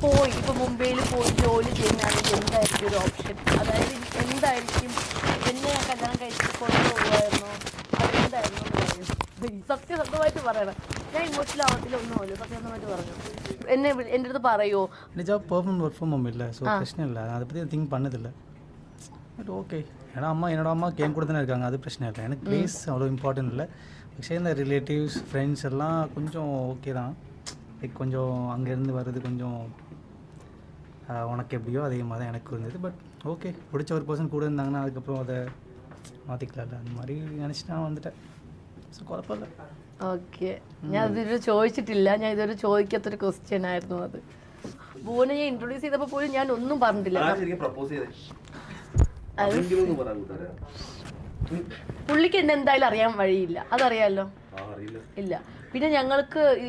പോയി ഇപ്പോൾ മുംബൈയിൽ പോയി ജോലി ചെയ്യുന്നതാണെങ്കിൽ എന്തായിരിക്കും ഒരു ഓപ്ഷൻ? അതായത് എന്തായിരിക്കും എന്നെ കല്യാണം കഴിച്ചിട്ട് കൊണ്ടുപോകുമായിരുന്നോ? അതെന്തായിരുന്നു എന്ന് പറയും. സത്യസന്ധമായിട്ട് പറയണം. ഞാൻ ഇമോഷണൽ ആവത്തില്ല, ഒന്നുമല്ലോ. സത്യസന്ധമായിട്ട് പറഞ്ഞു എൻ്റെ അടുത്ത് പറയുമോ? பெர்மனன்ட் ஒர்க் ஃப்ரம் ஹோம் இல்லை, ஸோ பிரச்சனை இல்லை. அதை பற்றி திங்க் பண்ணதில்லை. பட் ஓகே, ஏன்னா என்னோட அம்மா கேம் கூட தானே இருக்காங்க, அது பிரச்சனை இல்லை. எனக்கு பிளேஸ் அவ்வளோ இம்பார்ட்டன்ட் இல்லை. പക്ഷേ இந்த ரிலேட்டிவ்ஸ் ஃப்ரெண்ட்ஸ் எல்லாம் கொஞ்சம் ஓகே தான். லைக் கொஞ்சம் அங்கேருந்து வர்றது கொஞ்சம் உனக்கு எப்படியோ அதே மாதிரி தான் எனக்கு இருந்தது. பட் ஓகே, பிடிச்ச ஒரு பர்சன் கூட இருந்தாங்கன்னா அதுக்கப்புறம் அதை മാറ്റിക്കലാല്ല, அந்த மாதிரி நினச்சி நான் வந்துட்டேன். ஸோ കുഴപ്പമില്ല. ഓക്കെ, ഞാൻ ഇതുവരെ ചോദിച്ചിട്ടില്ല. ഞാൻ ഇതുവരെ ചോദിക്കാത്തൊരു ക്വസ്റ്റ്യൻ ആയിരുന്നു അത്. ഭുവനെ ഞാൻ ഇൻട്രൊഡ്യൂസ് ചെയ്തപ്പോൾ പോലും ഞാൻ ഒന്നും പറഞ്ഞിട്ടില്ല. പുള്ളിക്ക് എന്നെ എന്തായാലും അറിയാൻ വഴിയില്ല, അതറിയാമല്ലോ. ഇല്ല. പിന്നെ ഞങ്ങൾക്ക് ഈ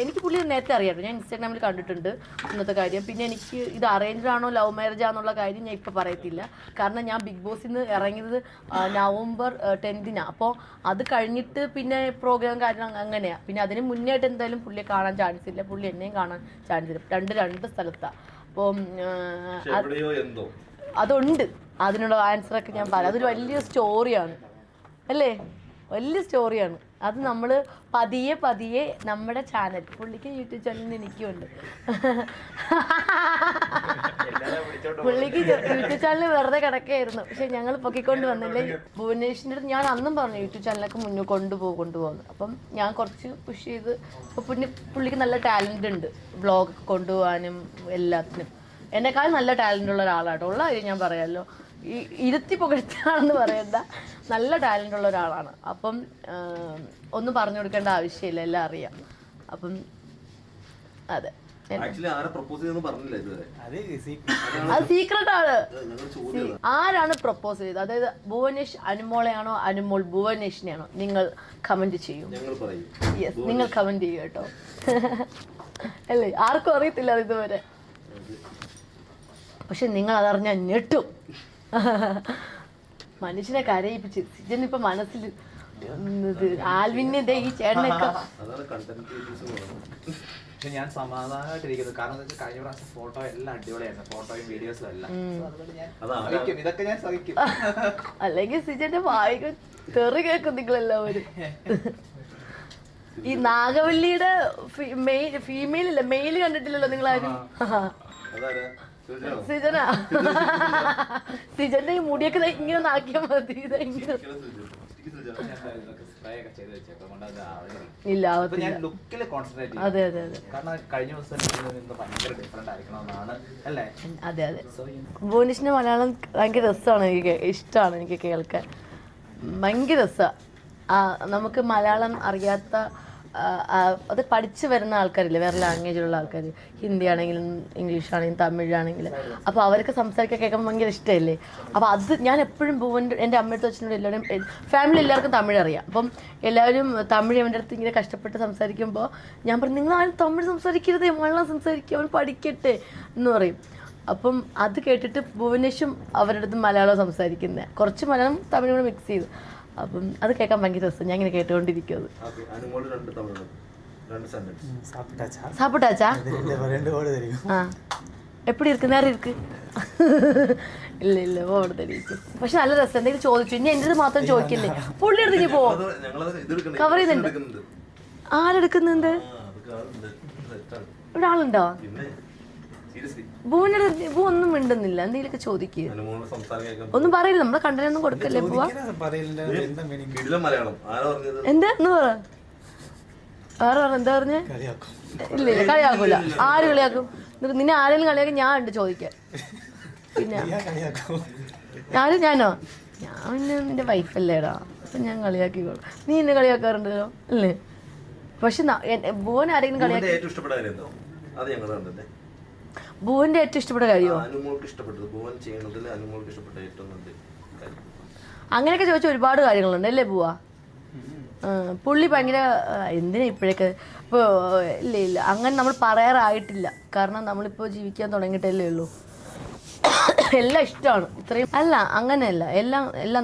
എനിക്ക് പുള്ളി നേരത്തെ അറിയാമല്ലോ, ഞാൻ ഇൻസ്റ്റാഗ്രാമിൽ കണ്ടിട്ടുണ്ട് ഇന്നത്തെ കാര്യം. പിന്നെ എനിക്ക് ഇത് അറേഞ്ച്ഡ് ആണോ ലവ് മാരേജ് ആണെന്നുള്ള കാര്യം ഞാൻ ഇപ്പോൾ പറയത്തില്ല. കാരണം ഞാൻ ബിഗ് ബോസിൽ നിന്ന് ഇറങ്ങിയത് നവംബർ 10 അപ്പോൾ അത് കഴിഞ്ഞിട്ട് പിന്നെ പ്രോഗ്രാം കാര്യം അങ്ങനെയാണ്. പിന്നെ അതിന് മുന്നേയായിട്ട് എന്തായാലും പുള്ളിയെ കാണാൻ ചാൻസ് ഇല്ല, പുള്ളി എന്നെയും കാണാൻ ചാൻസ് ഇല്ല. രണ്ട് സ്ഥലത്താണ്. അപ്പോൾ അതുണ്ട്, അതിനുള്ള ആൻസറൊക്കെ ഞാൻ പറയാം. അതൊരു വലിയ സ്റ്റോറിയാണ് അല്ലേ, വലിയ സ്റ്റോറിയാണ് അത്. നമ്മൾ പതിയെ നമ്മുടെ ചാനൽ, പുള്ളിക്ക് യൂട്യൂബ് ചാനൽ എനിക്കുണ്ട്. പുള്ളിക്ക് യൂട്യൂബ് ചാനൽ വെറുതെ കിടക്കുകയായിരുന്നു, പക്ഷെ ഞങ്ങൾ പൊക്കിക്കൊണ്ട് വന്നില്ലേ. ഭുവനേഷിൻ്റെ അടുത്ത് ഞാൻ അന്നും പറഞ്ഞു യൂട്യൂബ് ചാനലൊക്കെ മുന്നോട്ട് കൊണ്ടുപോകുന്നു. അപ്പം ഞാൻ കുറച്ച് പുഷ് ചെയ്ത്. അപ്പോൾ പുള്ളിക്ക് നല്ല ടാലൻ്റ് ഉണ്ട്, വ്ളോഗ് കൊണ്ടുപോകാനും എല്ലാത്തിനും. എന്നെക്കാൾ നല്ല ടാലൻ്റ് ഉള്ള ഒരാളാട്ടോ, ഉള്ള കാര്യം ഞാൻ പറയാമല്ലോ. ഇരുത്തി പുകഴ്ത്താണെന്ന് പറയണ്ട, നല്ല ടാലൻ്റ് ഉള്ള ഒരാളാണ്. അപ്പം ഒന്നും പറഞ്ഞു കൊടുക്കേണ്ട ആവശ്യമില്ല, എല്ലാം അറിയാം. അപ്പം അതെ, അത് സീക്രട്ടാണ്. ആരാണ് പ്രപ്പോസ് ചെയ്തത്? അതായത് ഭുവനേഷ് അനുമോളെയാണോ അനുമോൾ ഭുവനേഷിനെയാണോ? നിങ്ങൾ കമന്റ് ചെയ്യൂ. യെസ്, നിങ്ങൾ കമന്റ് ചെയ്യൂ കേട്ടോ. അല്ലേ, ആർക്കും അറിയത്തില്ല അത് ഇതുവരെ. പക്ഷെ നിങ്ങൾ അതറിഞ്ഞാൽ ഞെട്ടും. മനുഷ്യനെ കരയിപ്പിച്ച് സിജനിപ്പോ മനസ്സിൽ ആൽവിന്റെ ഈ ചേട്ടനൊക്കെ. പക്ഷെ ഞാൻ സമാധാനമായിട്ടിരിക്കുന്നു, കാരണം കഴിഞ്ഞ പ്രാവശ്യം ഫോട്ടോ എല്ലാം അടിപൊളിയായിരുന്നു, ഫോട്ടോയും വീഡിയോസും എല്ലാം. ഇതൊക്കെ ഞാൻ സഹിക്കും. അല്ലെങ്കിൽ സിജന്റെ വായിക്ക് തെറി കേൾക്കും നിങ്ങളെല്ലാവരും. ഈ നാഗവല്ലിയുടെ ഫീമെയിൽ ഇല്ല, മെയിൽ കണ്ടിട്ടില്ലല്ലോ നിങ്ങളാരും. സിജന, സിജന്റെ ഈ മുടിയൊക്കെ ഇങ്ങനെ നാക്കിയാൽ മതി. ഇല്ല, അതെ അതെ അതെ, അതെ അതെ. ഭുവനേഷിന്റെ മലയാളം ഭയങ്കര രസമാണ്, എനിക്ക് ഇഷ്ടമാണ്, എനിക്ക് കേൾക്കാൻ ഭയങ്കര രസമാണ്. നമുക്ക് മലയാളം അറിയാത്ത അത് പഠിച്ചു വരുന്ന ആൾക്കാരില്ലേ, വേറെ ലാംഗ്വേജിലുള്ള ആൾക്കാർ, ഹിന്ദി ആണെങ്കിലും ഇംഗ്ലീഷ് ആണെങ്കിലും തമിഴാണെങ്കിലും, അപ്പോൾ അവർക്ക് സംസാരിക്കാൻ കേൾക്കുമ്പോൾ ഭയങ്കര ഇഷ്ടമല്ലേ. അപ്പോൾ അത് ഞാൻ എപ്പോഴും എൻ്റെ അമ്മയുടെ വെച്ചിട്ടുണ്ട്, എല്ലാവരും ഫാമിലി എല്ലാവർക്കും തമിഴ് അറിയാം. അപ്പം എല്ലാവരും തമിഴ് അവൻ്റെ അടുത്ത് ഇങ്ങനെ കഷ്ടപ്പെട്ട് സംസാരിക്കുമ്പോൾ ഞാൻ പറയും, നിങ്ങൾ ആരും തമിഴ് സംസാരിക്കരുതേ, മലയാളം സംസാരിക്കുക, അവൻ പഠിക്കട്ടെ എന്ന് പറയും. അപ്പം അത് കേട്ടിട്ട് ഭുവനേഷും അവരുടെ അടുത്ത് മലയാളം സംസാരിക്കുന്നത്, കുറച്ച് മലയാളം തമിഴ് കൂടെ മിക്സ് ചെയ്ത്. അപ്പം അത് കേൾക്കാൻ ഭയങ്കര രസം, ഞാൻ ഇങ്ങനെ കേട്ടുകൊണ്ടിരിക്കുന്നത്. സാപ്പിട്ടാച്ചാ എപ്പടി ഇருக்கு നേരെ ഇருக்கு. ഇല്ല ഇല്ല, അവിടെ തന്നെ ഇരിക്കും. പക്ഷെ നല്ല രസം. എന്തെങ്കിലും ചോദിച്ചു, ഇനി എൻ്റെ മാത്രം ചോദിക്കില്ലേ, പുള്ളി എടുത്ത് പോ. കവർ ചെയ്യുന്നുണ്ട്. ആരെടുക്കുന്നുണ്ട്? ഇവിടെ ആളുണ്ടോ? ഭൂവിനോട് ഭൂ ഒന്നും മിണ്ടുന്നില്ല, എന്തെങ്കിലുമൊക്കെ ചോദിക്കുക. ഒന്നും പറയില്ല, നമ്മളെ കണ്ടനൊന്നും കൊടുക്കല്ലേ പോവാ. എന്താ എന്ന് പറ, ആറ് പറ, എന്താ പറഞ്ഞേ? ഇല്ല ഇല്ല, കളിയാക്കൂല. ആര് കളിയാക്കും? നിന്നെ ആരെങ്കിലും കളിയാക്കും? ഞാൻ ഉണ്ട് ചോദിക്കാൻ. പിന്നെ ഞാനോ? ഞാൻ പിന്നെ നിന്റെ വൈഫല്ലേടാ, അപ്പൊ ഞാൻ കളിയാക്കിക്കോളൂ. നീ എന്നെ കളിയാക്കാറുണ്ടല്ലോ അല്ലേ? പക്ഷെ ഭുവൻ ആരെങ്കിലും കളിയാക്കി? ഭുവന്റെ ഏറ്റവും ഇഷ്ടപ്പെട്ട കാര്യമോ? അങ്ങനെയൊക്കെ ചോദിച്ചാൽ ഒരുപാട് കാര്യങ്ങളുണ്ട് അല്ലേ ഭുവ? പുള്ളി ഭയങ്കര എന്തിനാ ഇപ്പോഴൊക്കെ ഇപ്പോൾ ഇല്ല ഇല്ല അങ്ങനെ നമ്മൾ പറയാറായിട്ടില്ല. കാരണം നമ്മളിപ്പോൾ ജീവിക്കാൻ തുടങ്ങിയിട്ടല്ലേ ഉള്ളൂ. എല്ലാം ഇഷ്ടമാണ്, ഇത്രയും അല്ല അങ്ങനെയല്ല, എല്ലാം